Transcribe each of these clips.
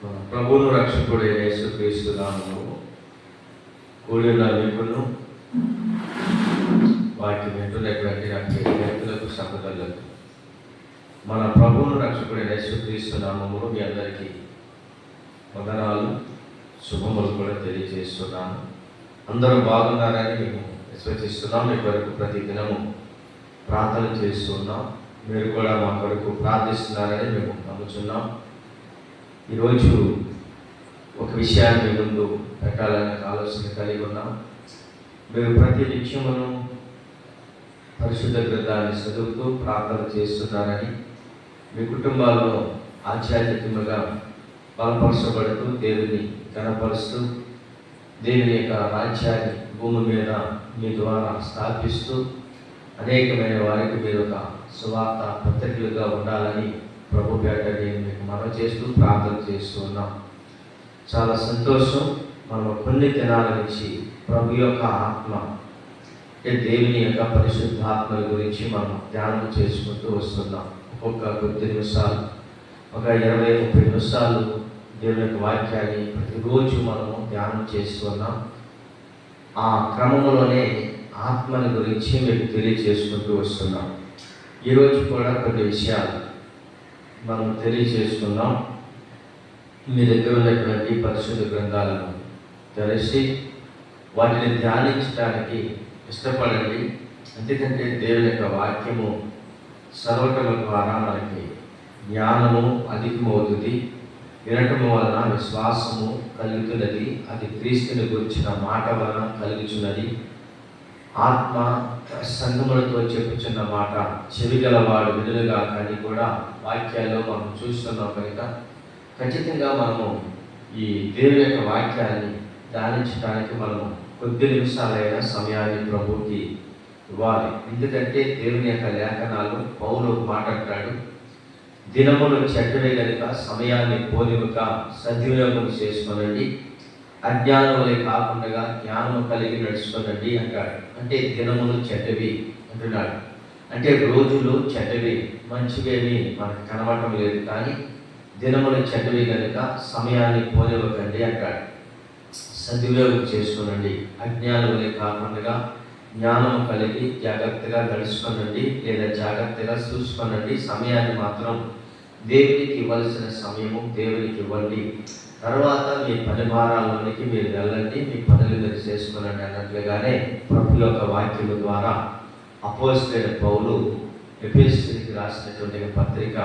మన ప్రభువును రక్షకుడైన యేసుక్రీస్తు నామములో కూడిన మీకును వాక్యం వింటున్నటువంటి వ్యక్తులకు సహోదరులకు మన ప్రభువును రక్షకుడైన యేసుక్రీస్తు నామములో మీ అందరికీ వందనాలు శుభములు కూడా తెలియజేస్తున్నాను. అందరూ బాగున్నారని మేము విశ్వసిస్తున్నాం. మీ కొరకు ప్రతి దినము ప్రార్థన చేస్తున్నాం. మీరు కూడా మా కొరకు ప్రార్థిస్తున్నారని మేము నమ్ముతున్నాం. ఈరోజు ఒక విషయాన్ని మీ ముందు పెట్టాలనే ఆలోచన కలిగి ఉన్నాం. మీరు ప్రతి నిత్యమును పరిశుద్ధ గ్రంథాన్ని చదువుతూ ప్రార్థన చేస్తున్నారని, మీ కుటుంబాల్లో ఆధ్యాత్మికంగా బలపరచబడుతూ దేవుని కనపరుస్తూ దేవుని యొక్క రాజ్యాన్ని భూమి మీద మీ ద్వారా స్థాపిస్తూ అనేకమైన వారికి మీరు ఒక సువార్త పత్రికలుగా ఉండాలని ప్రభు పేట నేను మీకు మనవి చేస్తూ ప్రార్థన చేస్తున్నాం. చాలా సంతోషం. మనం కొన్ని దినాల నుంచి ప్రభు యొక్క ఆత్మ అంటే దేవుని యొక్క పరిశుద్ధాత్మ గురించి మనం ధ్యానం చేసుకుంటూ వస్తున్నాం. ఒక్కొక్క కొద్ది నిమిషాలు, ఒక 20-30 నిమిషాలు దేవుని యొక్క వాక్యాన్ని ప్రతిరోజు మనము ధ్యానం చేస్తున్నాం. ఆ క్రమంలోనే ఆత్మని గురించి మీకు తెలియజేసుకుంటూ వస్తున్నాం. ఈరోజు కూడా కొన్ని విషయాలు మనం తెలియజేసుకున్నాం. మీ దగ్గర ఉన్నటువంటి పరిశుద్ధ గ్రంథాలను తెలిసి వాటిని ధ్యానించడానికి ఇష్టపడండి. ఎందుకంటే దేవుని యొక్క వాక్యము చదవటం ద్వారా మనకి జ్ఞానము అధికమవుతుంది. వినటము వలన విశ్వాసము కలుగుతున్నది. అది క్రీస్తుని గురించిన మాట వలన కలుగుతున్నది. ఆత్మ సంగములతో చెప్పుచున్న మాట చెవిగలవాడు వినులుగా కానీ కూడా వాక్యాల్లో మనం చూస్తున్నాం కనుక ఖచ్చితంగా మనము ఈ దేవుని యొక్క వాక్యాన్ని ధ్యానించడానికి మనము కొద్ది నిమిషాలైన సమయాన్ని ప్రభువుకి ఇవ్వాలి. ఎందుకంటే దేవుని యొక్క లేఖనాలు పౌలు మాట్లాడతాడు, దినములు చెడ్డవే కనుక సమయాన్ని పోనివ్వక సద్వినియోగం చేసుకొనండి, అజ్ఞానములే కాకుండా జ్ఞానము కలిగి నడుచుకోనండి అంటాడు. అంటే దినములు చెడ్డవి అంటున్నాడు. అంటే రోజులు చెడ్డవి, మంచివేమి మనకు కనబడటం లేదు. కానీ దినములు చెడ్డవి కనుక సమయాన్ని పోనివ్వకండి అంటాడు. సద్వినియోగం చేసుకోనండి, అజ్ఞానములే కాకుండా జ్ఞానము కలిగి జాగ్రత్తగా నడుచుకోనండి, లేదా జాగ్రత్తగా చూసుకోనండి. సమయాన్ని మాత్రం దేవునికి ఇవ్వాల్సిన సమయము దేవునికి ఇవ్వండి. తర్వాత మీ పని భారాల్లోనికి మీరు వెళ్ళండి, మీ పనులు మీరు చేసుకోనండి అన్నట్లుగానే ప్రభు యొక్క వాక్యము ద్వారా అపోస్తలుడైన పౌలు ఎఫెసీయులకు రాసినటువంటి పత్రిక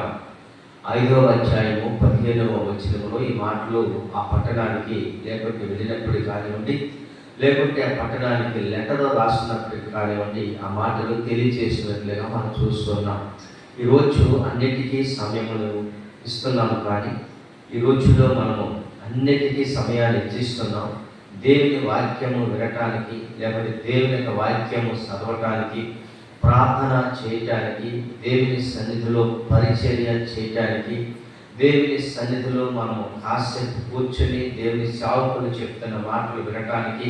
5వ అధ్యాయము 15వ వచనములో ఈ మాటలు ఆ పట్టణానికి లేకుంటే వెళ్ళినప్పుడు కానివ్వండి, లేకుంటే ఆ పట్టణానికి లెటర్లో రాసినప్పటికీ కానివ్వండి, ఆ మాటలు తెలియజేసినట్లుగా మనం చూస్తున్నాం. ఈరోజు అన్నిటికీ సమయమును ఇస్తున్నాము, కానీ ఈ రోజుల్లో మనము అన్నిటికీ సమయాన్ని ఇచ్చిస్తున్నాం. దేవుని వాక్యము వినటానికి, లేకపోతే దేవుని యొక్క వాక్యము చదవటానికి, ప్రార్థన చేయటానికి, దేవుని సన్నిధిలో పరిచర్య చేయటానికి, దేవుని సన్నిధిలో మనము కాసేపు కూర్చొని దేవుని సేవకులు చెప్తున్న మాటలు వినటానికి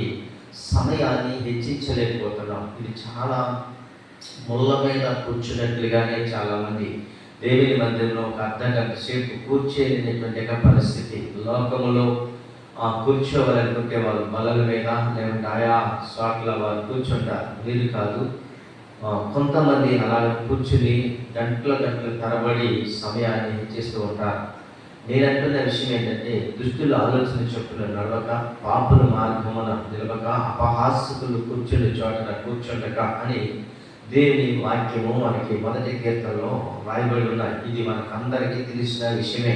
సమయాన్ని హెచ్చించలేకపోతున్నాం. ఇది చాలా ముళ్ళ మీద కూర్చున్నట్లుగానే చాలామంది దేవుని మందిరంలో ఒక అర్ధగంట సేపు కూర్చోలేనటువంటి పరిస్థితి. లోకములో కూర్చోవాలనుకుంటే వాళ్ళు బలల మీద లేకుంటే ఆయా చోట్ల వాళ్ళు కూర్చుంటారు. వీరు కాదు, కొంతమంది అలా కూర్చుని గంటల తరబడి సమయాన్ని హెచ్చిస్తూ ఉంటారు. నేనంటున్న విషయం ఏంటంటే, దుష్టుల ఆలోచన చొప్పున నడవక, పాపుల మార్గమున నిలవక, అపహాస్యకులు కూర్చుని చోటన కూర్చుండక అని దేవుని వాక్యము మనకి 1వ కీర్తనలో రాయబడి ఉన్నాయి. ఇది మనకందరికీ తెలిసిన విషయమే.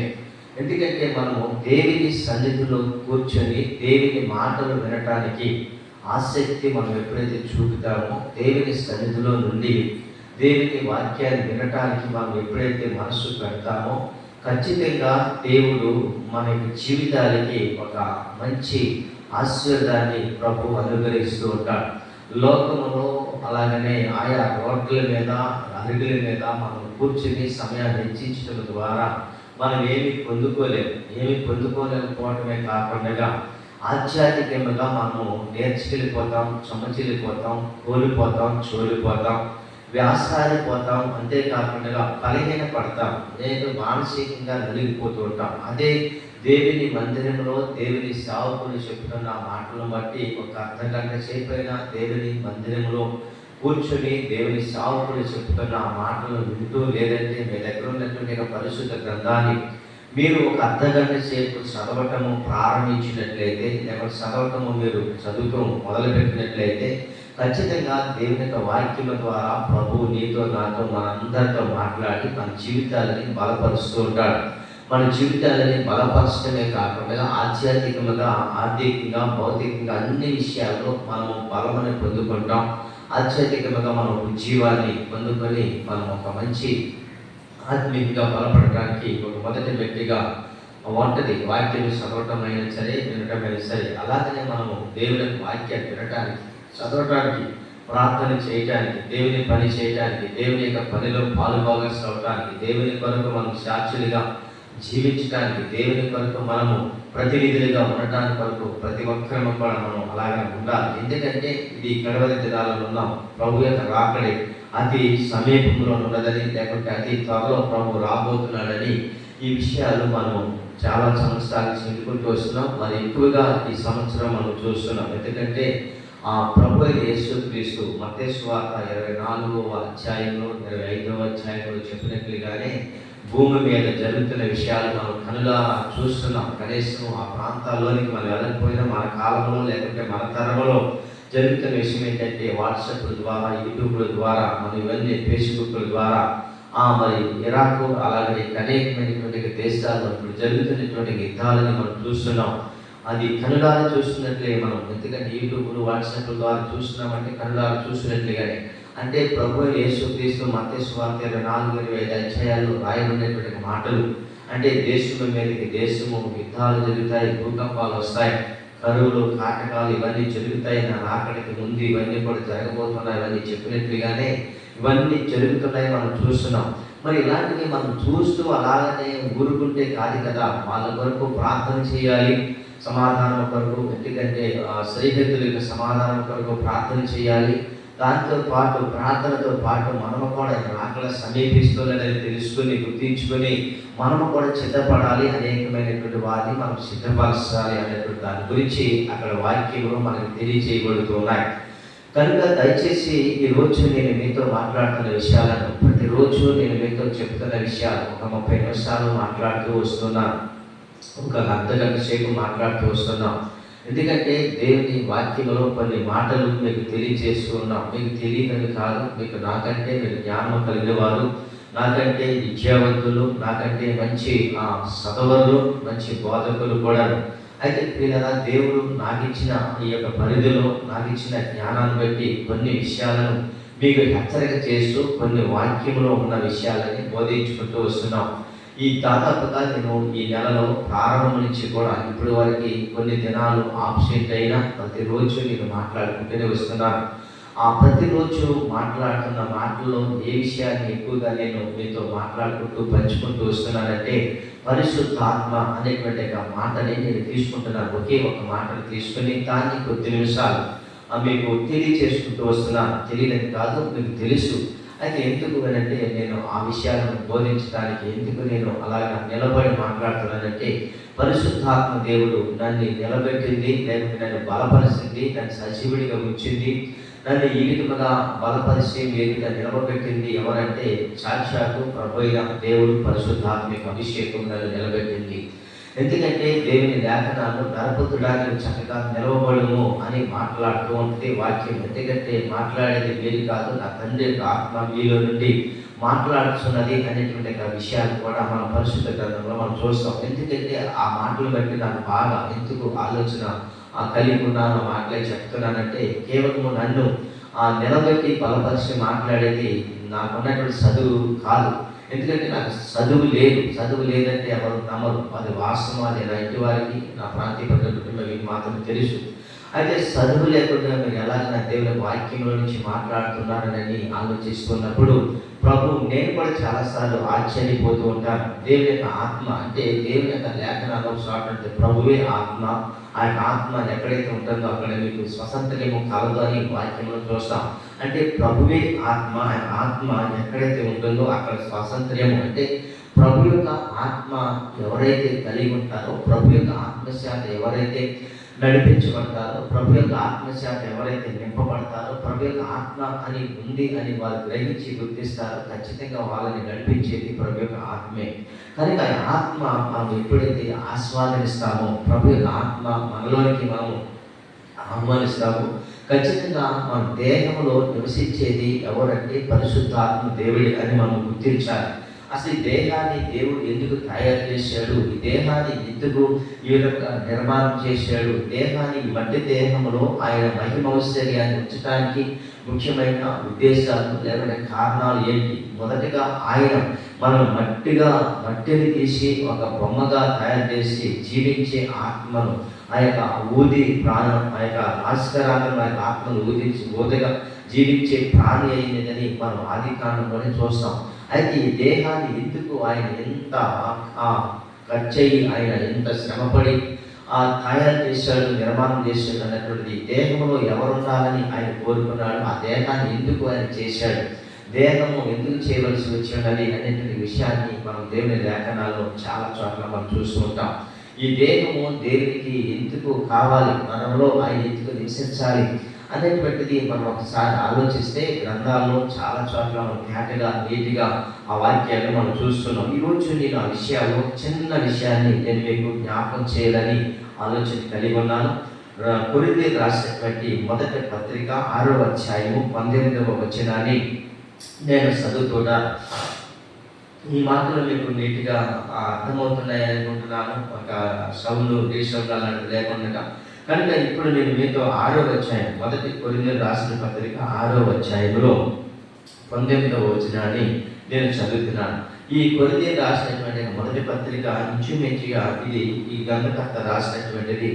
ఎందుకంటే మనము దేవుని సన్నిధిలో కూర్చొని దేవుని మాటలు వినటానికి ఆసక్తి మనం ఎప్పుడైతే చూపుతామో, దేవుని సన్నిధిలో నుండి దేవుని వాక్యాన్ని వినటానికి మనం ఎప్పుడైతే మనసు పెడతామో, ఖచ్చితంగా దేవుడు మన జీవితాలకి ఒక మంచి ఆశీర్వాదాన్ని ప్రభు అనుగ్రహిస్తూ ఉంటాడు. లోకములో అలాగనే ఆయా రోడ్ల మీద, అరుగుల మీద మనం కూర్చుని సమయాన్ని హెచ్చించడం ద్వారా మనం ఏమి పొందుకోలేకపోవటమే కాకుండా ఆధ్యాత్మికంగా మనము నేర్చుకెళ్ళిపోతాం, చెమచిల్లిపోతాం, కోల్పోతాం, చోలిపోతాం, వ్యాసారిపోతాం. అంతేకాకుండా బలహీన పడతాం, లేదు మానసికంగా నలిగిపోతూ ఉంటాం. అదే దేవుని మందిరంలో దేవుని సేవకులు చెప్తున్న మాటలను బట్టి ఒక అర్ధగంట సేపైనా దేవుని మందిరంలో కూర్చొని దేవుని సేవకులు చెప్తున్న మాటలను వింటూ, లేదంటే మీ దగ్గర ఉన్నటువంటి పరిశుద్ధ గ్రంథాన్ని మీరు ఒక అర్ధగంట సేపు చదవటము ప్రారంభించినట్లయితే, లేకపోతే చదవటము మీరు చదువుతూ మొదలుపెట్టినట్లయితే, ఖచ్చితంగా దేవుని యొక్క వాక్యము ద్వారా ప్రభువు నీతో నాతో మనందరితో మాట్లాడి మన జీవితాలని బలపరుస్తూ ఉంటాడు. మన జీవితాలని బలపరచడమే కాకుండా ఆధ్యాత్మికంగా, ఆర్థికంగా, భౌతికంగా అన్ని విషయాల్లో మనము బలమని పొందుకుంటాం. ఆధ్యాత్మికంగా మనం జీవాన్ని పొందుకొని మనం ఒక మంచి ఆత్మీయంగా బలపడటానికి ఒక మొదటి వ్యక్తిగా వంటది వాక్యం చదవటం అయినా సరే, వినటమైనా సరే. అలాగనే మనము దేవుని వాక్యాన్ని వినటానికి, చదవటానికి, ప్రార్థన చేయటానికి, దేవుని పని చేయటానికి, దేవుని యొక్క పనిలో పాలుభాగస్సు అవటానికి, దేవుని కొరకు మనం సాక్షులుగా జీవించడానికి, దేవుని కొరకు మనము ప్రతినిధులుగా ఉండటానికి కొరకు ప్రతి ఒక్కరము కూడా మనం అలాగే ఉండాలి. ఎందుకంటే ఇది కడవరి దినాలలో ఉన్నాం. ప్రభు యొక్క రాకడి అతి సమీపంలో ఉన్నదని, లేకుంటే అతి త్వరలో ప్రభు రాబోతున్నాడని ఈ విషయాలు మనము చాలా సంవత్సరాలు చెప్పుకుంటూ వస్తున్నాం. మరి ఎక్కువగా ఈ సంవత్సరం మనం చూస్తున్నాం. ఎందుకంటే ఆ ప్రభు యేసుక్రీస్తు మత్తయి సువార్త 24వ అధ్యాయంలో 25వ అధ్యాయంలో చెప్పినట్లుగానే భూమి మీద జరుగుతున్న విషయాలు మనం కనులా చూస్తున్నాం. కనీసం ఆ ప్రాంతాల్లోనికి మనం వెళ్ళకపోయినా మన కాలంలో, లేకుంటే మన తరంలో జరుగుతున్న విషయం ఏంటంటే వాట్సాప్ల ద్వారా, యూట్యూబ్ల ద్వారా, మనం ఇవన్నీ ఫేస్బుక్ల ద్వారా మరి ఇరాక్ అలాగే అనేకమైనటువంటి దేశాల్లో ఇప్పుడు జరుగుతున్నటువంటి యుద్ధాలని మనం చూస్తున్నాం. అది కనులారా చూస్తున్నట్లే మనం, ఎందుకంటే యూట్యూబ్లు, వాట్సాప్ల ద్వారా చూస్తున్నామంటే కనులారా చూసినట్లుగానే. అంటే ప్రభు యేసుక్రీస్తు మత్తయి సువార్త 24-25 అధ్యాయాల్లో రాయబడినటువంటి మాటలు అంటే దేశము మీదకి దేశము యుద్ధాలు జరుగుతాయి, భూకంపాలు వస్తాయి, కరువులు, కాటకాలు ఇవన్నీ జరుగుతాయి, నా రాకడికి ముందు ఇవన్నీ కూడా జరగబోతున్నాయి, ఇవన్నీ చెప్పినట్లుగానే ఇవన్నీ జరుగుతున్నాయి మనం చూస్తున్నాం. మరి ఇలాంటివి మనం చూస్తూ అలాగనే ఊరుకుంటే కాదు కదా, వాళ్ళ కొరకు ప్రార్థన చేయాలి, సమాధానం కొరకు, ఎందుకంటే సరిహద్దుల యొక్క సమాధానం కొరకు ప్రార్థన చేయాలి. దాంతో పాటు ప్రార్థనతో పాటు మనము కూడా రాకడ సమీపిస్తున్నదని తెలుసుకొని, గుర్తించుకొని మనము కూడా సిద్ధపడాలి. అనేకమైనటువంటి వారిని మనం సిద్ధపరచాలి అనేటువంటి దాని గురించి అక్కడ వాక్యంలో మనకు తెలియజేయబడుతున్నాయి. కనుక దయచేసి ఈరోజు నేను మీతో మాట్లాడుతున్న విషయాలను, ప్రతిరోజు నేను మీతో చెప్తున్న విషయాలు ఒక 30 నిమిషాలు మాట్లాడుతూ వస్తున్నాను, ఒక అర్ధగంట సేపు మాట్లాడుతూ వస్తున్నాం. ఎందుకంటే దేవుని వాక్యంలో కొన్ని మాటలు మీకు తెలియజేస్తూ ఉన్నాం. మీకు తెలియదని కాదు, మీకు నాకంటే మీరు జ్ఞానం కలిగిన వారు, నాకంటే విద్యావంతులు, నాకంటే మంచి సదవరులు, మంచి బోధకులు కూడా. అయితే పిల్లల దేవుడు నాకు ఇచ్చిన ఈ యొక్క పరిధిలో నాకు ఇచ్చిన జ్ఞానాన్ని బట్టి కొన్ని విషయాలను మీకు హెచ్చరిక చేస్తూ కొన్ని వాక్యంలో ఉన్న విషయాలని బోధించుకుంటూ వస్తున్నాం. ఈ దాదాపుగా నేను ఈ నెలలో ప్రారంభం నుంచి కూడా ఇప్పటి వరకు కొన్ని దినాలు ఆబ్సెంట్ అయినా ప్రతిరోజు నేను మాట్లాడుకుంటూనే వస్తున్నాను. ఆ ప్రతిరోజు మాట్లాడుతున్న మాటల్లో ఏ విషయాన్ని ఎక్కువగా నేను మీతో మాట్లాడుకుంటూ పంచుకుంటూ వస్తున్నానంటే పరిశుద్ధాత్మ అనేటువంటి మాటని నేను తీసుకుంటున్నాను. ఒకే ఒక మాటను తీసుకుని దాన్ని కొద్ది నిమిషాలు మీకు తెలియచేసుకుంటూ వస్తున్నాను. తెలియదని కాదు, మీకు తెలుసు. అయితే ఎందుకు అంటే నేను ఆ విషయాలను బోధించడానికి ఎందుకు నేను అలాగా నిలబడి మాట్లాడుతున్నానంటే పరిశుద్ధాత్మ దేవుడు నన్ను నిలబెట్టింది, లేకపోతే నన్ను బలపరిచింది, నన్ను సజీవుడిగా ఉంచింది, నన్ను ఈ విధముగా బలపరిచి ఎదుట నిలబెట్టింది ఎవరంటే సాక్షాత్తు ప్రభువైన దేవుడు పరిశుద్ధాత్మిక అభిషేకం నన్ను నిలబెట్టింది. ఎందుకంటే దేవుని లేఖనాలు నరపుతుడానికి చక్కగా నిలవబడుము అని మాట్లాడుతూ ఉంటే వాక్యం. ఎందుకంటే మాట్లాడేది మీరు కాదు, నా తండ్రి యొక్క ఆత్మ మీలో నుండి మాట్లాడుతున్నది అనేటువంటి విషయాలు కూడా మనం పరిశుద్ధ గ్రంథంలో మనం చూస్తాం. ఎందుకంటే ఆ మాటలు బట్టి నాకు బాగా ఎందుకు ఆలోచన కలిగి ఉన్నాను, మాటలే చెప్తున్నానంటే కేవలము నన్ను నిలబెట్టి బలపరిచి మాట్లాడేది నాకున్నటువంటి చదువు కాదు. ఎందుకంటే నాకు చదువు లేదంటే ఎవరు నమ్మరు. అది వాస్తవం. అది నా ఇంటి వారికి, నా ప్రాంతీయ ప్రజలకు మీకు మాత్రం తెలుసు. అయితే చదువు లేకుండా మీరు ఎలాగ దేవుని వాక్యంలో నుంచి మాట్లాడుతున్నారని ఆలోచిస్తున్నప్పుడు నేను కూడా చాలాసార్లు ఆశ్చర్యపోతూ ఉంటాను. దేవుని యొక్క ఆత్మ అంటే దేవుని యొక్క లేఖనాలు అంటే ప్రభువే ఆత్మ. ఆ యొక్క ఆత్మ ఎక్కడైతే ఉంటుందో అక్కడ మీకు స్వతంత్రము కలదు అని వాక్యంలో చూస్తాం. అంటే ప్రభువే ఆత్మ, ఆత్మ ఎక్కడైతే ఉంటుందో అక్కడ స్వాతంత్ర్యము అంటే ప్రభు యొక్క ఆత్మ ఎవరైతే కలిగి ఉంటారో, ప్రభు యొక్క ఆత్మశాత ఎవరైతే నడిపించబడతారో, ప్రభు యొక్క ఆత్మశాత ఎవరైతే నింపబడతారో, ప్రభు యొక్క ఆత్మ అని ఉంది అని వారు గ్రహించి గుర్తిస్తారో, ఖచ్చితంగా వాళ్ళని నడిపించేది ప్రభు యొక్క ఆత్మే. కనుక ఆత్మ మనం ఎప్పుడైతే ఆస్వాదిస్తామో, ప్రభు యొక్క ఆత్మ మనలోనికి మనము ఆహ్వానిస్తాము, ఖచ్చితంగా మన దేహంలో నివసించేది ఎవరంటే పరిశుద్ధాత్మ దేవుడి అని మనం గుర్తించాలి. అసలు ఈ దేహాన్ని దేవుడు ఎందుకు తయారు చేశాడు, ఈ దేహాన్ని ఎందుకు ఈ విధంగా నిర్మాణం చేశాడు, దేహాన్ని మట్టి దేహంలో ఆయన మహిమౌశ్వర్యాన్ని ఉంచడానికి ముఖ్యమైన ఉద్దేశాలు లేకపోతే కారణాలు ఏంటి? మొదటిగా ఆయన మనం మట్టిని తీసి ఒక బొమ్మగా తయారు చేసి జీవించే ఆత్మను ఆ యొక్క ఊది ప్రాణం, ఆ యొక్క నాశకరాలను ఆ యొక్క ఆత్మను ఊదిగా జీవించే ప్రాణి అయినదని మనం ఆది కాండంలోనే చూస్తాం. అయితే ఈ దేహాన్ని ఎందుకు ఆయన ఎంత ఖర్చయి, ఆయన ఎంత శ్రమపడి తయారు చేశాడు, నిర్మాణం చేశాడు అన్నటువంటిది, దేహంలో ఎవరుండాలని ఆయన కోరుకున్నాడు, ఆ దేహాన్ని ఎందుకు ఆయన చేశాడు, దేహము ఎందుకు చేయవలసి వచ్చినది అనేటువంటి విషయాన్ని మనం దేవుని లేఖనాల్లో చాలా చోట్ల మనం చూస్తూ ఉంటాం. ఈ దేహము దేవునికి ఎందుకు కావాలి, మనలో ఆయన ఎందుకు నివసించాలి అనేటువంటిది మనం ఒకసారి ఆలోచిస్తే గ్రంథాల్లో చాలా చోట్ల మనం తేటగా నీటిగా ఆ వాక్యాన్ని మనం చూస్తున్నాం. ఈరోజు నేను ఆ విషయాలు చిన్న విషయాన్ని నేను మీకు జ్ఞాపకం చేయాలని ఆలోచన కలిగి ఉన్నాను. కొరింథీయులకు రాసినటువంటి మొదటి పత్రిక 6వ అధ్యాయము 19వ వచనాన్ని నేను చదువుతున్నా. ఈ మాటలు మీకు నీట్గా అర్థమవుతున్నాయి అనుకుంటున్నాను, ఒక సౌండ్ దేశంలో అలాంటివి లేకుండా. కనుక ఇప్పుడు నేను మీతో 6వ అధ్యాయం, మొదటి కొరింథీయులకు రాసిన పత్రిక 6వ అధ్యాయంలో 19వ వచనాన్ని నేను చదువుతున్నాను. ఈ కొరింథీయులకు రాసినటువంటి మొదటి పత్రిక ఇంచుమించుగా ఇది ఈ గ్రంథకర్త రాసినటువంటిది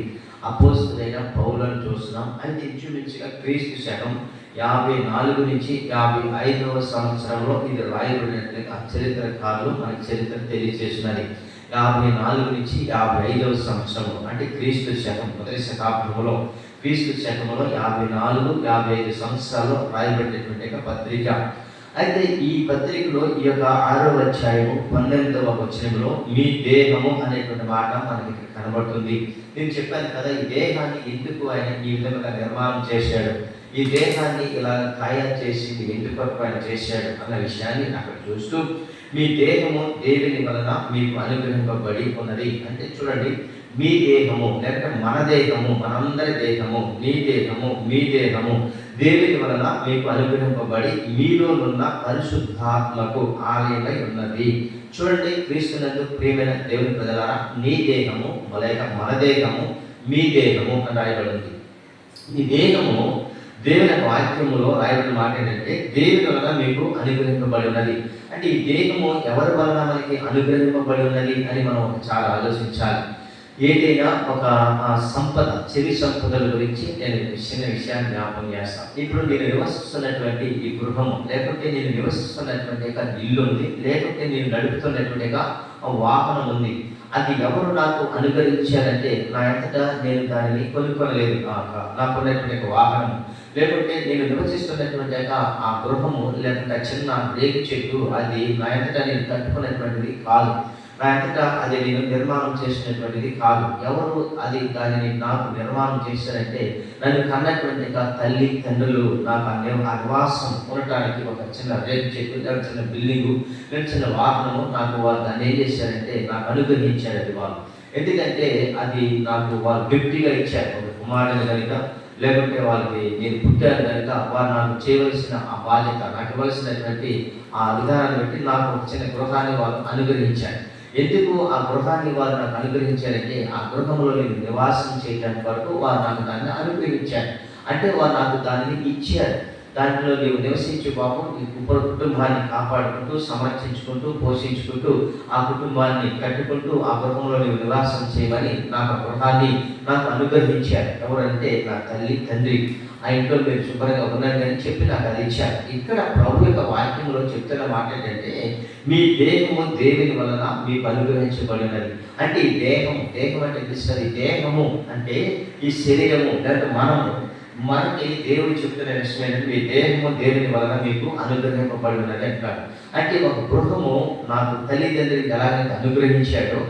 అపోస్తలుడైన పౌలుని చూస్తున్నాం. అయితే ఇంచుమించుగా క్రీస్తు శకం 54 నుంచి 55వ సంవత్సరంలో ఇది రాయబడినట్లుగా చరిత్రకారులు మనకి చరిత్ర తెలియజేస్తున్నది. 54 నుంచి 55వ సంవత్సరం అంటే క్రీస్తు శకం మొదటి శతాబ్దంలో, క్రీస్తు శకంలో 54, 55 సంవత్సరాల్లో రాయబడినటువంటి పత్రిక. అయితే ఈ పత్రికలో ఈ యొక్క 6వ అధ్యాయము 19వ వచనంలో మీ దేహము అనేటువంటి మాట మనకి కనబడుతుంది. నేను చెప్పాను కదా, ఈ దేహాన్ని ఎందుకు ఆయన ఈ విధంగా నిర్మాణం చేశాడు, ఈ దేహాన్ని ఇలా తయారు చేసి ఎందుకు ఆయన చేశాడు అన్న విషయాన్ని అక్కడ చూస్తూ, మీ దేహము దేవుని వలన మీకు అనుగ్రహింపబడి ఉన్నది అంటే చూడండి, మీ దేహము లేకపోతే మన దేహము, మనందరి దేహము, నీ దేహము, మీ దేహము దేవుని వలన మీకు అనుగ్రహింపబడి మీలోనున్న పరిశుద్ధాత్మకు ఆలయమై ఉన్నది. చూడండి, క్రీస్తునందు ప్రియమైన దేవుని ప్రజలారా, నీ దేహము లేక మన దేహము, మీ దేహము అని రాయబడింది. ఈ దేహము దేవుని వాక్యములో రాయబడిన మాట ఏంటంటే దేవుని వలన మీకు అనుగ్రహింపబడి ఉన్నది. అంటే ఈ దేహము ఎవరి వలన మనకి అనుగ్రహింపబడి ఉన్నది అని మనం చాలా ఆలోచించాలి. ఏదైనా ఒక సంపద, చెవి సంపదల గురించి నేను చిన్న విషయాన్ని జ్ఞాపకం చేస్తాను. ఇప్పుడు నేను నివసిస్తున్నటువంటి ఈ గృహము, లేకుంటే నేను నివసిస్తున్నటువంటి ఇల్లు ఉంది, లేకుంటే నేను నడుపుతున్నటువంటి వాహనం ఉంది, అది ఎవరు నాకు అనుగ్రహించారంటే నా అంతటా నేను దానిని కొనుక్కోలేదు. నాకున్నటువంటి వాహనం, లేకుంటే నేను నివసిస్తున్నటువంటి ఆ గృహము, లేకుంటే చిన్న రేగు చెట్టు, అది నా అంతటా నేను కట్టుకున్నటువంటిది కాదు, నా అంతటా అది నేను నిర్మాణం చేసినటువంటిది కాదు. ఎవరు అది దానిని నాకు నిర్మాణం చేశారంటే నన్ను కన్నటువంటి తల్లి తండ్రులు నాకు ఆ నివాసం ఉండటానికి ఒక చిన్న రేగు చెట్టు, లేదా చిన్న బిల్డింగు, లేదా చిన్న వాహనము నాకు వారు దాన్ని ఏం చేశారంటే నాకు అనుగ్రహించారు. అది వాళ్ళు ఎందుకంటే అది నాకు వాళ్ళు గిఫ్ట్గా ఇచ్చారు. ఒక కుమారుని కనుక, లేకుంటే వాళ్ళకి నేను పుట్టాను కనుక వారు నాకు చేయవలసిన ఆ బాధ్యత, నాకు ఇవ్వాల్సినటువంటి ఆ విధానాన్ని బట్టి నాకు ఒక చిన్న గృహాన్ని వాళ్ళు అనుగ్రహించారు. ఎందుకు ఆ గృహాన్ని వారు నాకు అనుగ్రహించారంటే ఆ గృహంలో నేను నివాసం చేయడానికి వరకు వారు నాకు దాన్ని అనుగ్రహించారు. అంటే వారు నాకు దానిని ఇచ్చారు. దాంట్లో నీవు నివసించే పాపం నీ కుటుంబాన్ని కాపాడుకుంటూ, సంరక్షించుకుంటూ, పోషించుకుంటూ, ఆ కుటుంబాన్ని కట్టుకుంటూ ఆ గృహంలో నీవు నివాసం చేయమని నాకు ఆ గృహాన్ని నాకు అనుగ్రహించారు. ఎవరంటే నా తల్లి తండ్రి. ఆ ఇంట్లో మీరు శుభ్రంగా ఉన్నారని అని చెప్పి నాకు అది ఇచ్చారు. ఇక్కడ ప్రభు యొక్క వాక్యంలో చెప్తున్న మాట ఏంటంటే మీ దేహము దేవుని వలన మీకు అనుగ్రహించబడినది. అంటే ఈ దేహం అంటే తెలుస్తుంది. దేహము అంటే ఈ శరీరము, లేకపోతే మనము, మనకి దేవుడు చెప్తున్న విషయం ఏంటంటే మీ దేహము దేవుని వలన మీకు అనుగ్రహింపబడి ఉన్నది అంటాడు. అంటే ఒక గృహము నాకు తల్లిదండ్రులకి ఎలాగైతే అనుగ్రహించాడో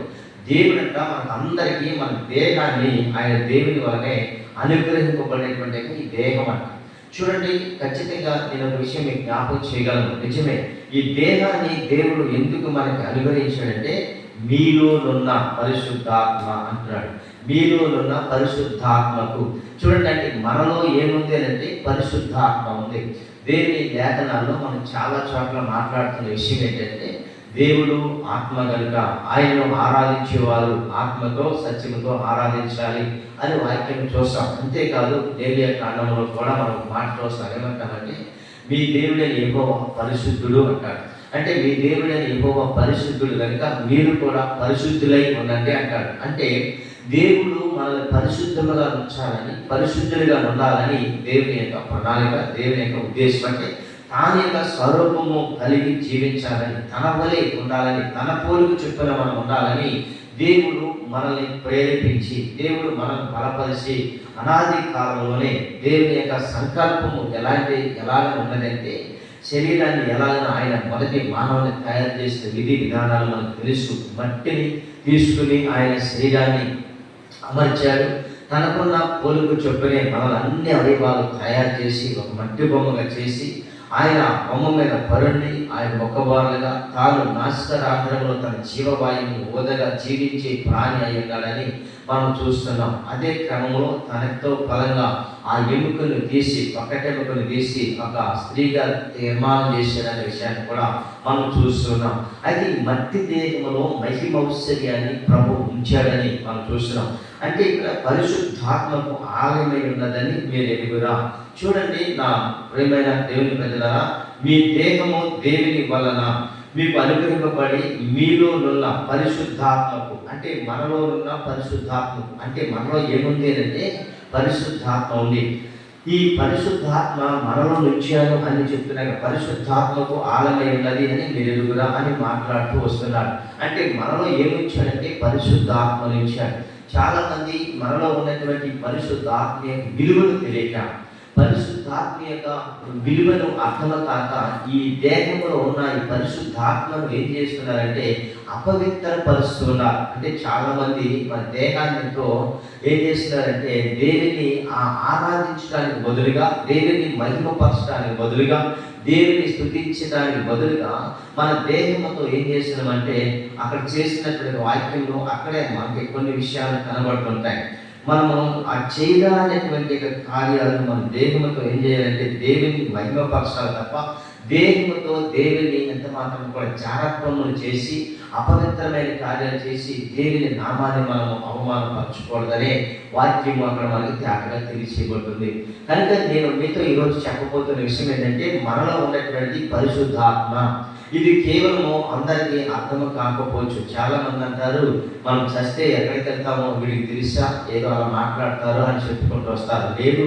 దేవుడంట మనకు అందరికీ మన దేహాన్ని ఆయన దేవుని వలనే అనుగ్రహింపబడేటువంటి ఈ దేహం అంట. చూడండి, ఖచ్చితంగా నేను ఒక విషయం మీకు జ్ఞాపకం చేయగలను. నిజమే, ఈ దేహాన్ని దేవుడు ఎందుకు మనకి అనుగ్రహించాడంటే మీలోనున్న పరిశుద్ధాత్మ అంటున్నాడు. మీలోనున్న పరిశుద్ధాత్మకు. చూడండి, అంటే మనలో ఏముంది అంటే పరిశుద్ధాత్మ ఉంది. దేవుని లేఖనాల్లో మనం చాలా చోట్ల మాట్లాడుతున్న విషయం ఏంటంటే దేవుడు ఆత్మ కనుక ఆయనను ఆరాధించేవారు ఆత్మతో సత్యముతో ఆరాధించాలి అని వాక్యం చూస్తాం. అంతేకాదు లేవియా కాండంలో కూడా మనం మాట చూస్తాం. ఏమంటామంటే మీ దేవుడైన యెహోవా పరిశుద్ధుడు అంటాడు. అంటే మీ దేవుడైన యెహోవా పరిశుద్ధుడు కనుక మీరు కూడా పరిశుద్ధులై ఉండండి అంటాడు. అంటే దేవుడు మనల్ని పరిశుద్ధముగా ఉంచాలని, పరిశుద్ధులుగా ఉండాలని దేవుని యొక్క ప్రణాళిక, దేవుని యొక్క ఉద్దేశం. అంటే తాను యొక్క స్వరూపము కలిగి జీవించాలని, తన వలె ఉండాలని, తన పోలిక చొప్పున మనం ఉండాలని దేవుడు మనల్ని ప్రేరేపించి, దేవుడు మనల్ని బలపరిచి అనాది కాలంలోనే దేవుని యొక్క సంకల్పము ఎలాగ ఉన్నదంటే శరీరాన్ని ఎలాగైనా ఆయన మొదటి మానవుని తయారు చేసిన విధి విధానాలు మనకు తెలుసు. మట్టిని తీసుకుని ఆయన శరీరాన్ని అమర్చాడు. తనకున్న పోలుకు చొప్పునే మనల్ని అన్ని అవయవాలు తయారు చేసి ఒక మట్టి బొమ్మగా చేసి ఆయన బొమ్మ మీద పరుణ్ణి ఆయన మొక్కబారులుగా తాను నాశరాంధ్రంలో తన జీవవాయువుని ఓదగా జీవించే ప్రాణి అయి ఉండాలని మనం చూస్తున్నాం. అదే క్రమంలో తనతో బలంగా ఆ ఎముకను తీసి పక్కటెముకను తీసి ఒక స్త్రీగా నిర్మాణం చేశాడనే విషయాన్ని కూడా మనం చూస్తున్నాం. అయితే మట్టి దేహంలో మహిమౌశ్వర్యాన్ని ప్రభు ఉంచాడని మనం చూస్తున్నాం. అంటే ఇక్కడ పరిశుద్ధాత్మకు ఆలయమై ఉన్నదని మీరు ఎరుగురా. చూడండి నా ప్రియమైన దేవుని ప్రజలారా, మీ దేహము దేవుని వలన మీకు అనుగ్రహింపబడి మీలోనున్న పరిశుద్ధాత్మకు, అంటే మనలో ఉన్న పరిశుద్ధాత్మకు, అంటే మనలో ఏముంది అంటే పరిశుద్ధాత్మ ఉంది. ఈ పరిశుద్ధాత్మ మనలో ఉంచాను అని చెప్తున్నాక పరిశుద్ధాత్మకు ఆలమై ఉన్నది అని మీరు ఎరుగురా అని మాట్లాడుతూ వస్తున్నాడు. అంటే మనలో ఏముంచాడంటే పరిశుద్ధాత్మ ఉంచాడు. చాలా మంది మనలో ఉన్నటువంటి పరిశుద్ధాత్మ యొక్క విలువను తెలియక, పరిశుద్ధాత్మ యొక్క విలువను అర్థం కాక ఈ దేహంలో ఉన్న ఈ పరిశుద్ధాత్మను ఏం చేస్తున్నారంటే అపవిత్రపరుస్తున్నారు. అంటే చాలా మంది మన దేహాన్నితో ఏం చేస్తున్నారంటే దేవుని ఆరాధించడానికి బదులుగా, దేవుని మహిమపరచడానికి బదులుగా, దేవుని స్తుతించడానికి బదులుగా మన దేహంతో ఏం చేస్తున్నామంటే అక్కడ చేసినటువంటి వాక్యంలో అక్కడే మనకి కొన్ని విషయాలు కనబడుతుంటాయి. మనము ఆ చేయడానేటువంటి కార్యాలు మన దేహంతో ఏం చేయాలంటే దేవుని మహిమపరచాలి తప్ప దేహంతో దేవుని ఎంత మాత్రం కూడా జాగ్రత్తలు చేసి అపవిత్రమైన కార్యాలు చేసి దేవుని నామాన్ని మనము అవమానపరచకూడదనే వాక్యం అక్కడ మనకి తేటగా తెలియచేయబడుతుంది. కనుక నేను మీతో ఈరోజు చెప్పబోతున్న విషయం ఏంటంటే మనలో ఉన్నటువంటి పరిశుద్ధాత్మ. ఇది కేవలము అందరికీ అర్థం కాకపోవచ్చు. చాలా మంది అంటారు మనం చస్తే ఎక్కడికి వెళ్తామో వీడికి తెలుసా, ఏదో అలా మాట్లాడతారు అని చెప్పుకుంటూ వస్తారు. లేదు,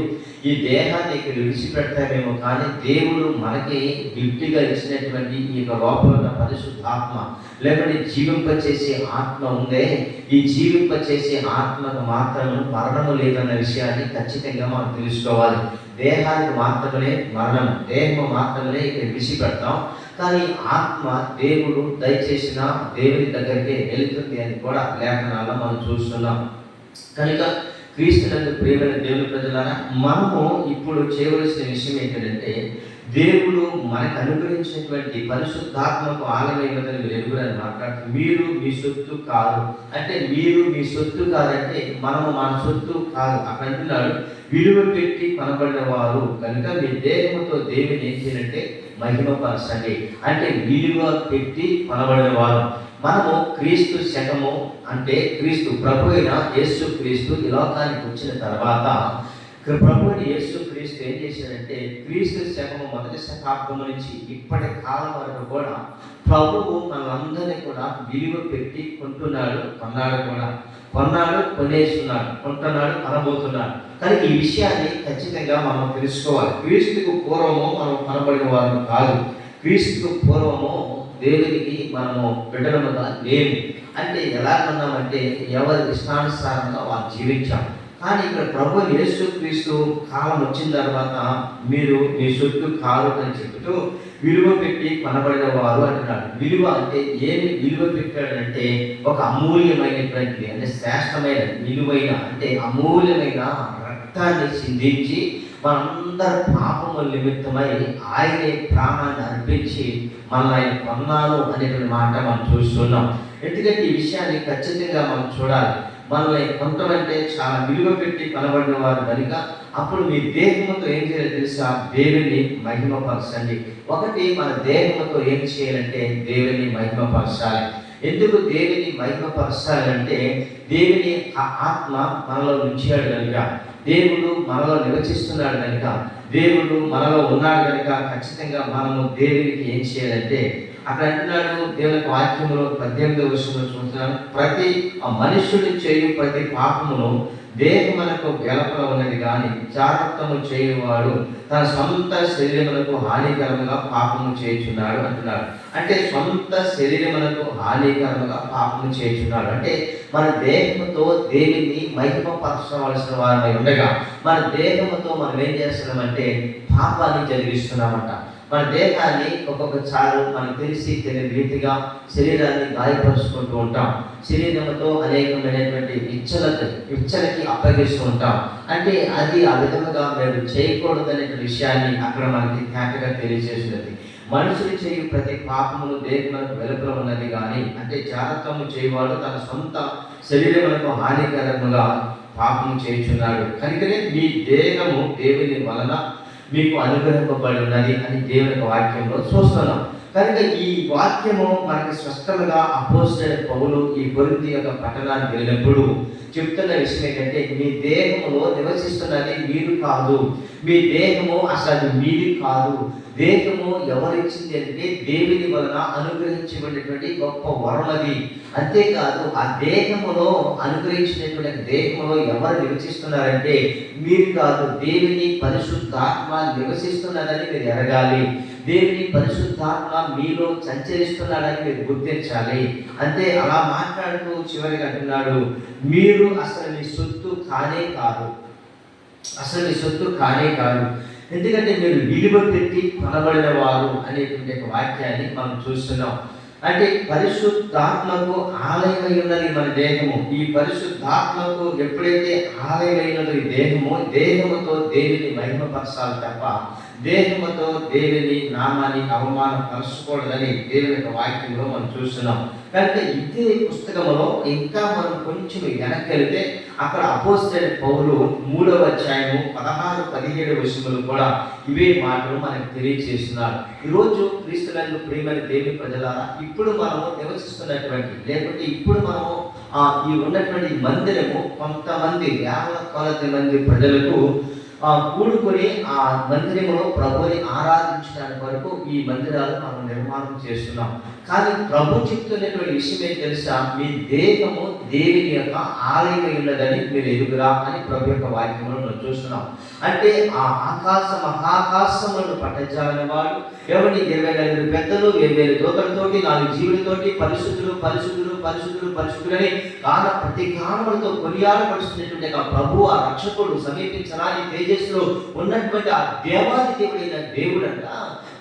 ఈ దేహాన్ని ఇక్కడ విడిచిపెడతామేమో కానీ దేవుడు మనకి గిఫ్ట్గా ఇచ్చినటువంటి ఈ యొక్క లోపల ఉన్న పరిశుద్ధాత్మ, లేకపోతే జీవింపచేసే ఆత్మ ఉందే, ఈ జీవింపచేసే ఆత్మకు మాత్రమే మరణము లేదన్న విషయాన్ని ఖచ్చితంగా మనం తెలుసుకోవాలి. దేహానికి మాత్రమే మరణం, దేహము మాత్రమే ఇక్కడ విడిచిపెడతాం, కానీ ఆత్మ దేవుడు దయచేసిన దేవుని దగ్గరికి వెళుతుంది అని కూడా లేఖనాల్లో మనం చూస్తున్నాం. కనుక క్రీస్తునందు ప్రియమైన దేవుని ప్రజలారా, మనము ఇప్పుడు చేయవలసిన విషయం ఏంటంటే దేవుడు మనకు అనుగ్రహించినటువంటి పరిశుద్ధాత్మకు ఆలయమైనదని మీరు ఎరుగురని మాట్లాడుతూ మీరు మీ సొత్తు కాదు అంటే, మీరు మీ సొత్తు కాదంటే మనము మన సొత్తు కాదు. అక్కడ అంటున్నాడు విలువ పెట్టి కొనబడిన వారు కనుక మీ దేహంతో దేవుని ఏం చేయాలంటే మహిమపరచండి. అంటే విలువ పెట్టి కొనబడిన వారు మనము. క్రీస్తు శకము అంటే క్రీస్తు ప్రభు అయిన యేసు క్రీస్తు ఈ లోకానికి వచ్చిన తర్వాత ప్రభు అయిన యేసు క్రీస్తు ఏం చేశాడంటే క్రీస్తు శకము మొదటి శతాబ్దం నుంచి ఇప్పటి కాలం వరకు కూడా ప్రభువు మనందరినీ కూడా విలువ పెట్టి కొన్నాడు, కొనేస్తున్నాడు, కొంటున్నాడు, కొనబోతున్నాడు. కానీ ఈ విషయాన్ని ఖచ్చితంగా మనం తెలుసుకోవాలి. క్రీస్తుకు పూర్వము మనం కొనబడిన వారు కాదు. క్రీస్తుకు పూర్వము దేవునికి మనము బిడ్డలుగా లేము. అంటే ఎలా ఉన్నామంటే ఎవరి ఇష్టానుసారంగా వాళ్ళు జీవించాం. కానీ ఇక్కడ ప్రభు యేసుక్రీస్తు కాలం వచ్చిన తర్వాత మీరు మీ సొత్తు కారు అని చెబుతూ విలువ పెట్టి కొనబడిన వారు అంటున్నాడు. విలువ అంటే ఏమి విలువ పెట్టాడంటే ఒక అమూల్యమైనటువంటిది, అంటే శ్రేష్టమైన విలువైన అంటే అమూల్యమైన రక్తాన్ని సిందించి మనందరి పాపముల నిమిత్తమై ఆయనే ప్రాణాన్ని అర్పించి మనల్ని ఆయన కొన్నాను అనేటువంటి మాట మనం చూస్తున్నాం. ఎందుకంటే ఈ విషయాన్ని ఖచ్చితంగా మనం చూడాలి. మనల్ని కొంతమంటే చాలా విలువ పెట్టి కొనబడిన వారు కనుక అప్పుడు మీ దేహముతో ఏం చేయాలి తెలుసా? దేవుని మహిమపరచండి. ఒకటి మన దేహముతో ఏం చేయాలంటే దేవుని మహిమపరచాలి. ఎందుకు దేవుని మహిమపరచాలంటే దేవుని ఆత్మ మనలో ఉంచాడు కనుక, దేవుడు మనలో నివసిస్తున్నాడు కనుక, దేవుడు మనలో ఉన్నాడు కనుక ఖచ్చితంగా మనము దేవునికి ఏం చేయాలంటే అక్కడ అంటున్నాడు దేవుని వాక్యములో 18వ వచనంలో చూస్తున్నాను, ప్రతి మనుష్యుడు చేయు ప్రతి పాపమును దేహమునకు వెలపల ఉన్నది కానీ జాగ్రత్తము చేయువాడు తన సొంత శరీరమునకు హానికరముగా పాపము చేయుచున్నాడు అంటున్నాడు. అంటే సొంత శరీరమునకు హానికరముగా పాపము చేయుచున్నాడు అంటే మన దేహముతో దేవుని మహిమపరచవలసిన వారమై ఉండగా మన దేహముతో మనం ఏం చేస్తున్నామంటే పాపాన్ని జరిగిస్తున్నామంట. మన దేహాన్ని ఒక్కొక్కసారి మనకు తెలిసి తెలియని రీతిగా శరీరాన్ని గాయపరుచుకుంటూ ఉంటాం. శరీరంతో అనేకమైనటువంటి ఇచ్చలకి అప్పగిస్తూ ఉంటాం. అంటే అది ఆ విధముగా మేము చేయకూడదనే విషయాన్ని అక్కడ మనకి తేటగా తెలియజేసినది. మనుషులు చేయు ప్రతి పాపమును దేహమునకు వెలుపల ఉన్నది కానీ, అంటే జాగ్రత్తము చేయవాడు తన సొంత శరీరమునకు హానికరముగా పాపము చేయుచున్నాడు. కనుకనే మీ దేహము దేవుని వలన మీకు అనుగ్రహింపబడి ఉన్నది అని దేవుని వాక్యంలో చూస్తున్నాం. కనుక ఈ వాక్యము మనకి స్పష్టంగా అపోస్తలుడైన పౌలు ఈ కొరింథీ యొక్క పట్టణానికి వెళ్ళినప్పుడు చెప్తున్న విషయం ఏంటంటే, మీ దేహములో నివసిస్తున్నది మీరు కాదు, మీ దేహము అసలు మీది కాదు. దేహము ఎవరిచ్చింది అంటే దేవుని వలన అనుగ్రహించబడినటువంటి గొప్ప వరమది. అంతేకాదు ఆ దేహములో అనుగ్రహించినటువంటి దేహములో ఎవరు నివసిస్తున్నారంటే మీరు కాదు, దేవుని పరిశుద్ధాత్మ నివసిస్తున్నదని మీరు ఎరగాలి. దేవుని పరిశుద్ధాత్మ మీలో సంచరిస్తున్నాడని మీరు గుర్తించాలి. అంటే అలా మాట్లాడుతూ చివరికి అంటున్నాడు, మీరు అసలు మీ సొత్తు కానే కాదు, అసలు మీ సొత్తు కానే కాదు, ఎందుకంటే మీరు విలువ పెట్టి కొనబడిన వారు అనేటువంటి వాక్యాన్ని మనం చూస్తున్నాం. అంటే పరిశుద్ధాత్మకు ఆలయమై ఉన్నది మన దేహము. ఈ పరిశుద్ధాత్మకు ఎప్పుడైతే ఆలయమైనది దేహము, దేహముతో దేవుని మహిమపరచాలి తప్ప దేహముతో దేవుని నామాన్ని అవమానపరచకూడదని దేవుని యొక్క వాక్యంలో మనం చూస్తున్నాం. కనుక ఇదే పుస్తకంలో ఇంకా మనం కొంచెం వెనక్కి వెళితే అక్కడ అపోస్తలుడైన పౌలు 3వ అధ్యాయము 16-17 వచనములు కూడా ఇవే మాటలు మనకు తెలియజేస్తున్నారు. ఈరోజు క్రీస్తునందు ప్రియమైన దేవుని ప్రజలారా, ఇప్పుడు మనము నివసిస్తున్నటువంటి లేకపోతే ఇప్పుడు మనము ఈ ఉన్నటువంటి మందిరము కొంతమంది వేల కొలది మంది ప్రజలకు కూడుకొని ఆ మందిరంలో ప్రభుని ఆరాధించడానికి వరకు ఈ మందిరాలు మనం నిర్మాణం చేస్తున్నాం. కానీ ప్రభు చెప్తున్నటువంటి విషయం ఏం తెలుసా? మీ దేహము దేవుని యొక్క ఆలయమై ఉన్నదని మీరు ఎదుగురా అని ప్రభు యొక్క వాక్యంలో మనం చూస్తున్నాం. అంటే ఆ మహాకాశములను పట్టజాలని వాడు ఎవరిని 24 పెద్దలు 20,000 దూతలతోటి 4 జీవులతోటి పరిశుద్ధులు పరిశుద్ధులు పరిశుద్ధులు పరిశుద్ధులని ప్రతి కారణములతో కొనియాడపడుతున్నటువంటి ఆ ప్రభు, ఆ రక్షకుడు సమీపించరాని తేజస్సులో ఉన్నటువంటి ఆ దేవాది దేవుడైన దేవుడంట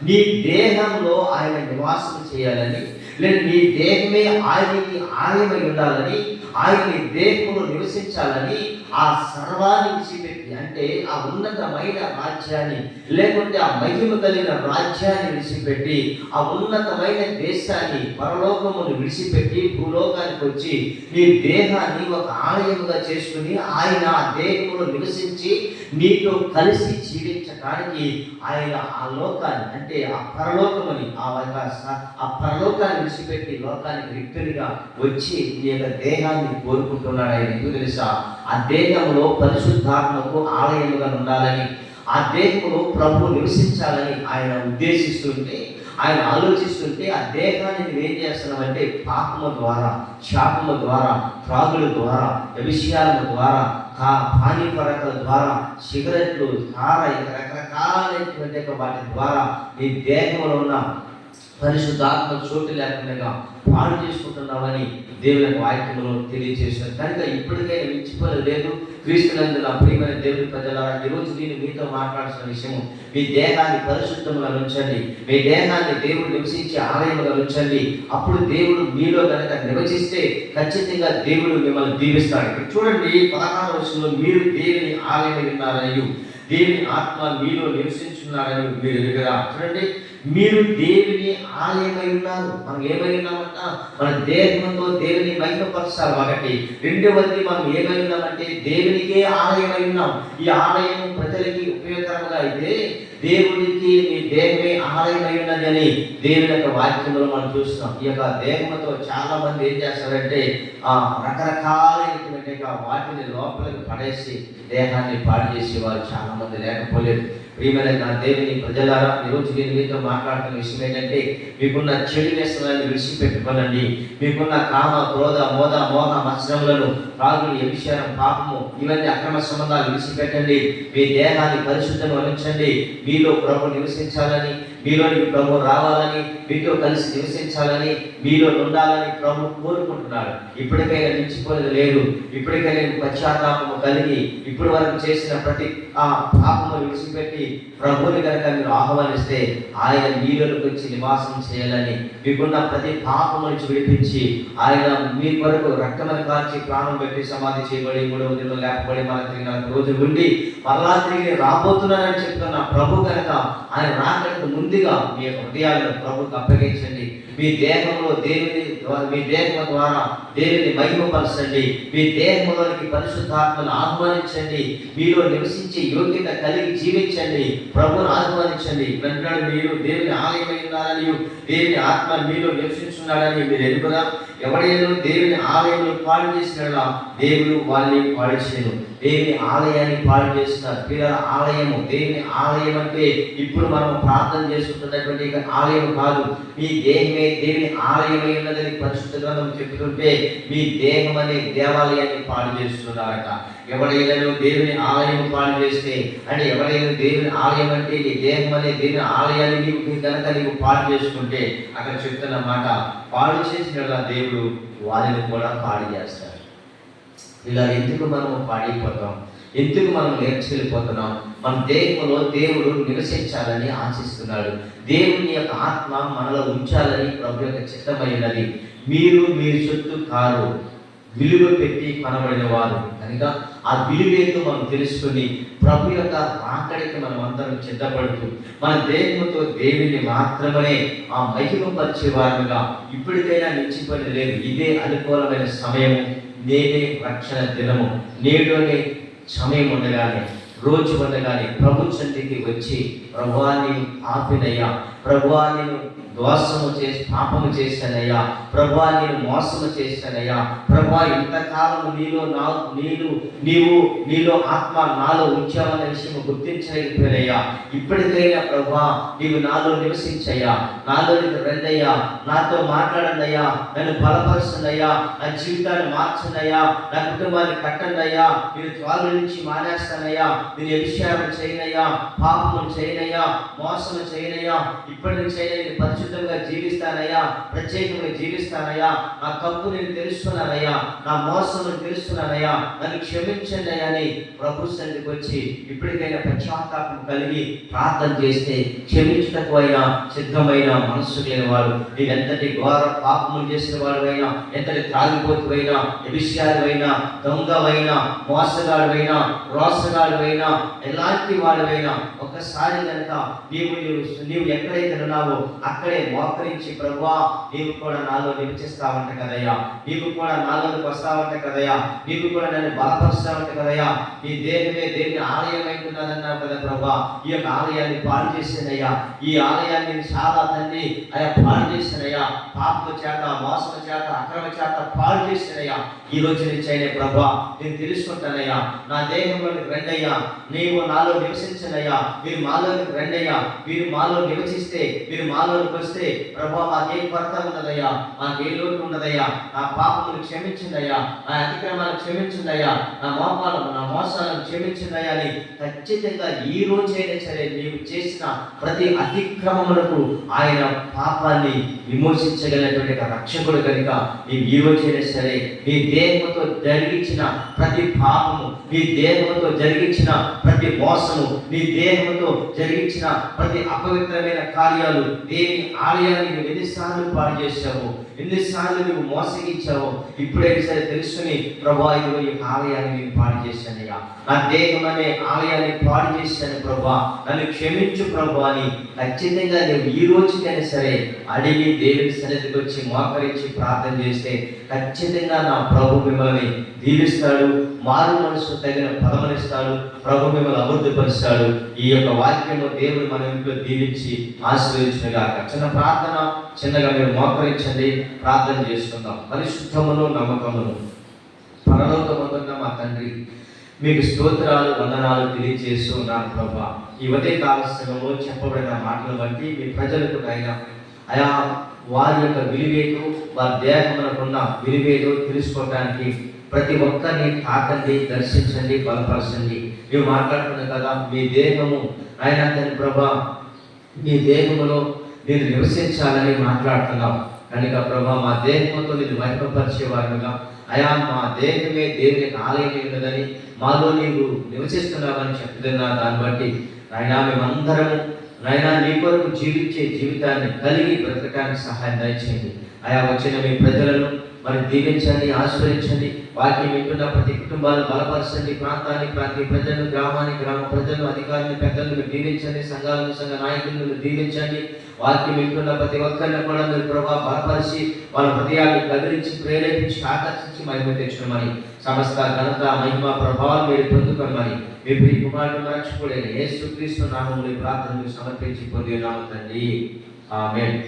నీ దేహంలో ఆయన నివాసం చేయాలని, లేదా నీ దేహమే ఆయనకి ఆలయమై ఉండాలని, ఆయన నీ దేహంలో నివసించాలని ఆ సర్వాన్ని విడిచిపెట్టి, అంటే ఆ ఉన్నతమైన రాజ్యాన్ని లేకుంటే ఆ మహిమ కలిగిన రాజ్యాన్ని విడిచిపెట్టి ఆ ఉన్నతమైన దేశాన్ని పరలోకమును విడిచిపెట్టి భూలోకానికి వచ్చి నీ దేహాన్ని ఒక ఆలయముగా చేసుకుని ఆయన ఆ దేహంలో నివసించి నీతో కలిసి జీవించడానికి ఆయన ఆ లోకాన్ని, అంటే ఆ పరలోకముని ఆ పరలోకాన్ని విడిచిపెట్టి లోకానికి రిక్తునిగా వచ్చి నీ యొక్క దేహాన్ని కోరుకుంటున్నాడు. ఆయన ఎందుకు తెలుసా? ఆ దేహంలో పరిశుద్ధాత్మకు ఆలయముగా ఉండాలని, ఆ దేహంలో ప్రభు నివసించాలని ఆయన ఉద్దేశిస్తుంటే, ఆయన ఆలోచిస్తుంటే ఆ దేహాన్ని నువ్వేం చేస్తున్నావంటే పాపము ద్వారా, శాపము ద్వారా, త్రాగుల ద్వారా, విషయాల ద్వారా, పానీపరకల ద్వారా, సిగరెట్లు, రకరకాలైనటువంటి వాటి ద్వారా నీ దేహంలో ఉన్న పరిశుద్ధాత్మ చోటు లేకుండా పాడు చేసుకుంటున్నామని దేవుని వాక్యంలో తెలియజేశారు. కనుక ఇప్పటికైనా మించిపోలేదు లేదు. క్రీస్తునందు నా ప్రియమైన దేవుని ప్రజలారా, ఈరోజు నేను మీతో మాట్లాడాల్సిన విషయము, మీ దేహాన్ని పరిశుద్ధంగా ఉంచండి. మీ దేహాన్ని దేవుడు నివసించే ఆలయముగా ఉంచండి. అప్పుడు దేవుడు మీలో కనుక నివసిస్తే ఖచ్చితంగా దేవుడు మిమ్మల్ని దీవిస్తాడు. ఇక్కడ చూడండి 16వ వచనంలో, మీరు దేవుని ఆలయమై ఉన్నారని, దేవుని ఆత్మ మీలో నివసించున్నారని మీరు ఎరుగరా. చూడండి, మీరు దేవుని ఆలయమై ఉన్నారు. మనం ఏమై ఉన్నామంట? మన దేహంతో దేవుని మహిమపరచాలి. ఒకటి. రెండవది, మనం ఏమై ఉన్నామంటే దేవునికే ఆలయమై ఉన్నాం. ఈ ఆలయం ప్రజలకి ఉపయోగకరంగా అయితే దేవుడికి మీ దేహమే ఆలయమై ఉన్నది అని దేవుని యొక్క వాక్యంలో మనం చూస్తున్నాం. ఈ యొక్క దేహంతో చాలా మంది ఏం చేస్తారంటే రకరకాలైనటువంటి వాటిని లోపలికి పడేసి దేహాన్ని పాడు చేసేవారు చాలా మంది లేకపోలేదు. ప్రియమైన నా దేవుని ప్రజలారా, ఈరోజు నేను మీతో మాట్లాడుతున్న విషయం ఏంటంటే, మీకున్న చెడు వ్యసనాన్ని విడిచిపెట్టుకోనండి. మీకున్న కామ, క్రోధ, మోహ మత్సరములను, రాగులు, వ్యభిచారం, పాపము, ఇవన్నీ అక్రమ సంబంధాలు విడిచిపెట్టండి. మీ దేహాన్ని పరిశుద్ధంగా ఉంచండి. మీలో ప్రభు నివసించాలని, మీలోని ప్రభు రావాలని, మీతో కలిసి నివసించాలని, మీలో ఉండాలని ప్రభు కోరుకుంటున్నాడు. ఇప్పటికైనా మించిపోయేది లేదు. ఇప్పటికైనా పశ్చాత్తాపము కలిగి ఇప్పటి వరకు చేసిన ప్రతి పాపము విడిచిపెట్టి ప్రభుని కనుక మీరు ఆహ్వానిస్తే ఆయన మీలోకి వచ్చి నివాసం చేయాలని, మీకున్న ప్రతి పాపము నుంచి విడిపించి ఆయన మీ కొరకు రక్తమని కాల్చి ప్రాణం పెట్టి సమాధి చేయబడి 3వ దినం లేకపోయి మళ్ళీ తిరిగి 4 రోజులు ఉండి మరలా తిరిగి రాబోతున్నానని చెప్తున్న ప్రభు కనుక ఆయన రాకడానికి ముందుగా మీ యొక్క హృదయాలను ప్రభుకు అప్పగించండి. మీ దేహంలో మీ దేహం ద్వారా దేవుని మహిమపరచండి. మీ దేహంలోనికి పరిశుద్ధాత్మను ఆహ్వానించండి. మీలో నివసించే యోగ్యత కలిగి జీవించండి. ప్రభువును ఆహ్వానించండి. వెంటనే మీరు దేవుని ఆలయమై ఉన్నారని, దేవుని ఆత్మ మీలో నివసించున్నాడని మీరు ఎరుగురా. ఎవడైనా దేవుని ఆలయంలో పాడు చేసిన దేవుడు వాళ్ళని పాడు చేయను. దేవుని ఆలయాన్ని పాడు చేస్తున్నారు. పిల్లల ఆలయము, దేవుని ఆలయం అంటే ఇప్పుడు మనం ప్రార్థన చేసుకుంటున్నటువంటి ఆలయం కాదు. మీ దేహమే దేవుని ఆలయమై ఉన్నదని పరిశుద్ధ గ్రంథం చెప్తుంటే మీ దేహం అనే దేవాలయాన్ని పాడు చేస్తున్నారట. ఎవడైనా దేవుని ఆలయం పాడు చేస్తే, అంటే ఎవడైనా దేవుని ఆలయం అంటే నీ దేహం అనే దేవుని ఆలయాన్ని నీవు పాడు చేసుకుంటే, అక్కడ చెప్తున్న మాట, పాడు చేసిన దేవుడు వారిని కూడా పాడు చేస్తాడు. ఇలా ఎందుకు మనము పాడైపోతాం? ఎందుకు మనం నేర్చుకెళ్ళిపోతున్నాం? మన దేహంలో దేవుడు నివసించాలని ఆశిస్తున్నాడు. దేవుని యొక్క ఆత్మ మనలో ఉంచాలని ప్రభు యొక్క చిత్తమైనది. మీరు మీ చుట్టూ కారు విలువ పెట్టి కొనబడిన వారు కనుక ఆ విలువేతో మనం తెలుసుకుని ప్రభు యొక్క రాకడికి మనం అందరం సిద్ధపడుతూ మన దేహంతో దేవుని మాత్రమే ఆ మహిమపరిచే వారుగా ఇప్పటికైనా నిలిచిపోయిన లేదు. ఇదే అనుకూలమైన సమయము, నేనే రక్షణ దినము. నేడు అనే సమయం ఉండగానే, రోజు ఉండగానే ప్రభు చెందికి వచ్చి, ప్రభువా నేను పాపినయ్యా, ప్రభువా నేను దోషము చేసి పాపము చేశానయ్యా, ప్రభువా నేను మోసము చేశానయ్యా, ప్రభువా ఇంతకాలము నీలో ఆత్మ నాలో ఉంచావన్న విషయం గుర్తించలేకపోయినయ్యా. ఇప్పటికైనా ప్రభువా నీవు నాలో నివసించయ్యా, నాలో రండయ్యా, నాతో మాట్లాడండి అయ్యా, నన్ను బలపరచండి అయ్యా, నా జీవితాన్ని మార్చండి అయ్యా, నా కుటుంబాన్ని కట్టండి అయ్యా, నేను త్రాగుల నుంచి మానేస్తానయ్యా, నేను వ్యభిచారం చేయనయ్యా, పాపము చేయనయ్యా, మోసము చేయనయ్యా, ఇప్పటి నుంచి నేను పరిశుద్ధంగా జీవిస్తానయ్యా, ప్రత్యేకంగా జీవిస్తానయ్యా, నా తప్పు నేను తెలుసుకున్నానయ్యా, నా మోసం తెలుసుకున్నానయ్యా, నన్ను క్షమించండి అయ్యా అని ప్రభు సన్నిధికి వచ్చి ఇప్పటికైనా పశ్చాత్తాపం కలిగి ప్రార్థన చేస్తే క్షమించటకు అయినా సిద్ధమైన మనస్సు లేని వాడు, నీవు ఎంతటి ఘోర పాపములు చేసిన వాడువైనా, ఎంతటి త్రాగిపోతువైనా, వ్యభిచారివైనా, దొంగవైనా, మోసగాడువైనా, రోసగాడువైనా, ఎలాంటి వాడువైనా ఒక్కసారి కనుక నీవు ఎక్కడైతే ఉన్నావో అక్కడే మోకరించి, ప్రభువా నీవు కూడా నాలో నివసిస్తావంట కదయ్యా, నీవు కూడా నాలోకి వస్తావంట కదయ్యా, నీవు కూడా నన్ను బలపరుస్తావంట కదయ్యా, నీ దేహమే దేవుని ఆలయం అయిపోతున్నదన్నావు కదా ప్రభువా, ఈ యొక్క ఆలయాన్ని పాడు చేసానయ్యా, ఈ ఆలయాన్ని చాలా తండ్రి అయ్యా పాడు చేసానయ్యా, పాపము చేత, మోసము చేత, అక్రమ చేత పాడు చేసానయ్యా, ఈ రోజు నుంచి అయినా ప్రభువా నేను తెలుసుకుంటానయ్యా, నా దేహంలోకి రండయ్యా, నీవు నాలో నివసించనయ్యా, మీరు మాలోకి రండయ్యా, మీరు మాలో నివసిస్తే ప్రవేశిస్తే, మీరు మాలోకి వస్తే, ప్రభా మాకేం కొరత ఉండదయ్యా, మాకేం లోటు ఉండదయ్యా, నా పాపములు క్షమించిందయ్యా, నా అతిక్రమాలు క్షమించిందయ్యా, నా మోసాలను క్షమించిందయ్యా అని ఖచ్చితంగా ఈ రోజైనా సరే నీవు చేసిన ప్రతి అతిక్రమములకు ఆయన పాపాన్ని విమోచించగలిగినటువంటి రక్షకుడు కనుక నీవు ఈ రోజైనా సరే నీ దేహంతో జరిగించిన ప్రతి పాపము, నీ దేహంతో జరిగించిన ప్రతి మోసము, నీ దేహంతో జరిగించిన ప్రతి అపవిత్రమైన కార్యాలు, దేని ఆలయాన్ని నువ్వు ఎన్నిసార్లు పాడు చేశావు, ఎన్నిసార్లు నువ్వు మోసగించావు, ఇప్పుడైనా సరే తెలుసుకుని ప్రభా ఇదిగో ఈ ఆలయాన్ని నేను పాడు చేశానయ్యా, నా దేహం అనే ఆలయాన్ని పాడు చేశాను ప్రభా, నన్ను క్షమించు ప్రభు అని ఖచ్చితంగా నువ్వు ఈ రోజుకైనా సరే అడిగి దేవుని సన్నిధికి వచ్చి మోకరించి ప్రార్థన చేస్తే ఖచ్చితంగా నా ప్రభు మిమ్మల్ని దీవిస్తాడు, మారు మనసు తగిన ఫలమనిస్తాడు, ప్రభు మిమ్మల్ని అభివృద్ధిపరుస్తాడు. ఈ యొక్క వాక్యము దేవుడు మన ఇంట్లో దీవించి ఆశీర్వదించునుగా. చిన్న ప్రార్థన, చిన్నగా మీరు మోకరించండి, ప్రార్థన చేసుకుందాం. పరిశుద్ధమును నమ్మకమును పరలోకమందున్న మా తండ్రి, మీకు స్తోత్రాలు వందనాలు తెలియజేస్తూ ఉన్నాను ప్రభా. ఈ ఉదయ కాల సమయంలో చెప్పబడిన మాటలు బట్టి మీ ప్రజలకు ఆయా వారి యొక్క విలువేదో, వారి దేహమునకున్న విలువేదో తెలుసుకోవడానికి ప్రతి ఒక్కరిని తాకండి, దర్శించండి, బలపరచండి. ನೀವು మాట్లాడుతున్నారు కదా, మీ దేహము ఆయన తన ప్రభా, మీ దేహములో నేను నివసించాలని మాట్లాడుతున్నాం కనుక ప్రభా మా దేహంతో నేను మహిమపరిచేవారుగా అయా మా దేహమే దేవుని ఆలయమే ఉన్నదని, మాలో నీవు నివసిస్తున్నావని చెప్తున్నా. దాన్ని బట్టి ఆయన మేమందరము నాయనా నీ కొరకు జీవించే జీవితాన్ని కలిగి బ్రతకడానికి సహాయం దయచేయండి. ఆయా వచ్చిన మీ ప్రజలను మరి దీవించండి, ఆశీర్వదించండి. వాక్యం వింటున్న ప్రతి కుటుంబాలను బలపరచండి, ప్రతి ప్రజలను, గ్రామ ప్రజలను, అధికారులను, పెద్దలను దీవించండి, సంఘాలను, సంఘ నాయకులను దీవించండి. వాక్యం వింటున్న ప్రతి ఒక్కరిని కూడా మీరు ప్రభా బలపరిచి వాళ్ళ హృదయాన్ని కదిలించి, ప్రేరేపించి, ఆకర్షించి మహిమ తెచ్చుకోమని, సమస్త ఘనత మహిమ ప్రభావం మీరు పొందుకోమని మీ కుమారుడు రక్షకుడైన యేసుక్రీస్తు నామములో ప్రార్థనలు సమర్పించి పొంది ఉన్నాము తండ్రి. ఆమేన్.